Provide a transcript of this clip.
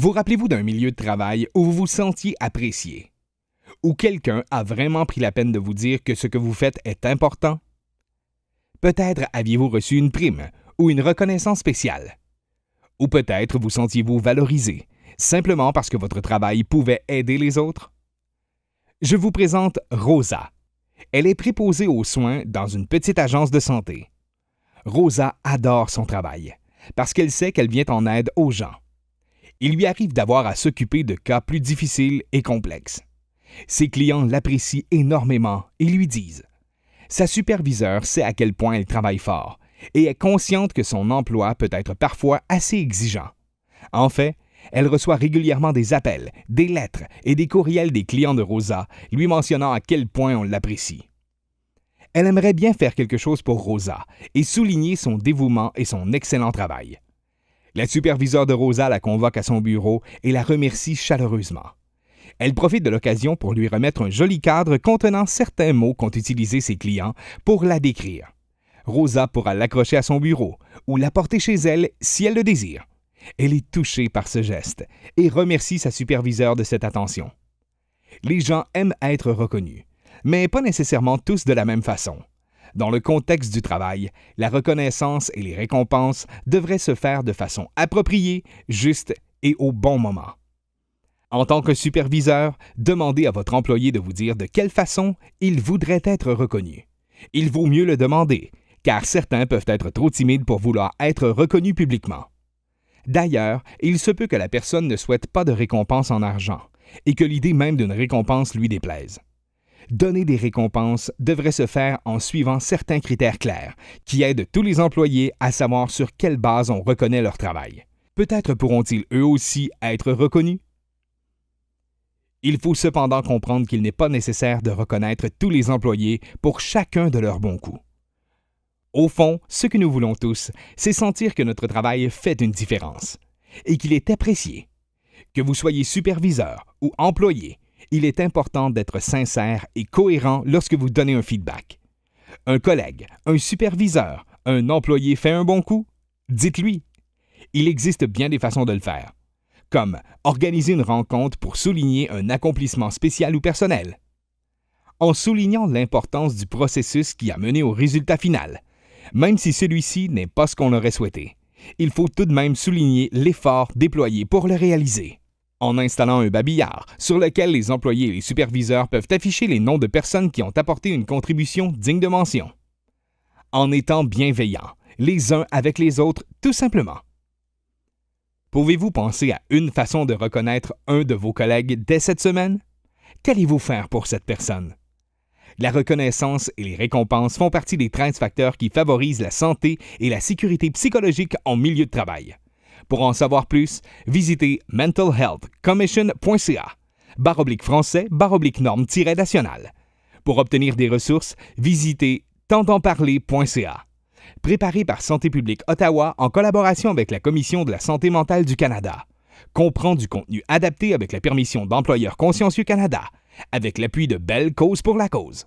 Vous rappelez-vous d'un milieu de travail où vous vous sentiez apprécié? Où quelqu'un a vraiment pris la peine de vous dire que ce que vous faites est important? Peut-être aviez-vous reçu une prime ou une reconnaissance spéciale. Ou peut-être vous sentiez-vous valorisé, simplement parce que votre travail pouvait aider les autres? Je vous présente Rosa. Elle est préposée aux soins dans une petite agence de santé. Rosa adore son travail, parce qu'elle sait qu'elle vient en aide aux gens. Il lui arrive d'avoir à s'occuper de cas plus difficiles et complexes. Ses clients l'apprécient énormément et lui disent. Sa superviseure sait à quel point elle travaille fort et est consciente que son emploi peut être parfois assez exigeant. En fait, elle reçoit régulièrement des appels, des lettres et des courriels des clients de Rosa lui mentionnant à quel point on l'apprécie. Elle aimerait bien faire quelque chose pour Rosa et souligner son dévouement et son excellent travail. La superviseure de Rosa la convoque à son bureau et la remercie chaleureusement. Elle profite de l'occasion pour lui remettre un joli cadre contenant certains mots qu'ont utilisés ses clients pour la décrire. Rosa pourra l'accrocher à son bureau ou l'apporter chez elle si elle le désire. Elle est touchée par ce geste et remercie sa superviseure de cette attention. Les gens aiment être reconnus, mais pas nécessairement tous de la même façon. Dans le contexte du travail, la reconnaissance et les récompenses devraient se faire de façon appropriée, juste et au bon moment. En tant que superviseur, demandez à votre employé de vous dire de quelle façon il voudrait être reconnu. Il vaut mieux le demander, car certains peuvent être trop timides pour vouloir être reconnus publiquement. D'ailleurs, il se peut que la personne ne souhaite pas de récompense en argent et que l'idée même d'une récompense lui déplaise. Donner des récompenses devrait se faire en suivant certains critères clairs qui aident tous les employés à savoir sur quelle base on reconnaît leur travail. Peut-être pourront-ils eux aussi être reconnus? Il faut cependant comprendre qu'il n'est pas nécessaire de reconnaître tous les employés pour chacun de leurs bons coups. Au fond, ce que nous voulons tous, c'est sentir que notre travail fait une différence et qu'il est apprécié. Que vous soyez superviseur ou employé, il est important d'être sincère et cohérent lorsque vous donnez un feedback. Un collègue, un superviseur, un employé fait un bon coup? Dites-lui. Il existe bien des façons de le faire, comme organiser une rencontre pour souligner un accomplissement spécial ou personnel. En soulignant l'importance du processus qui a mené au résultat final, même si celui-ci n'est pas ce qu'on aurait souhaité, il faut tout de même souligner l'effort déployé pour le réaliser. En installant un babillard sur lequel les employés et les superviseurs peuvent afficher les noms de personnes qui ont apporté une contribution digne de mention. En étant bienveillants, les uns avec les autres, tout simplement. Pouvez-vous penser à une façon de reconnaître un de vos collègues dès cette semaine? Qu'allez-vous faire pour cette personne? La reconnaissance et les récompenses font partie des 13 facteurs qui favorisent la santé et la sécurité psychologique en milieu de travail. Pour en savoir plus, visitez mentalhealthcommission.ca/français/norme-nationale. Pour obtenir des ressources, visitez tentenparler.ca. Préparé par Santé publique Ottawa en collaboration avec la Commission de la santé mentale du Canada. Comprend du contenu adapté avec la permission d'Employeurs consciencieux Canada, avec l'appui de Belle Cause pour la cause.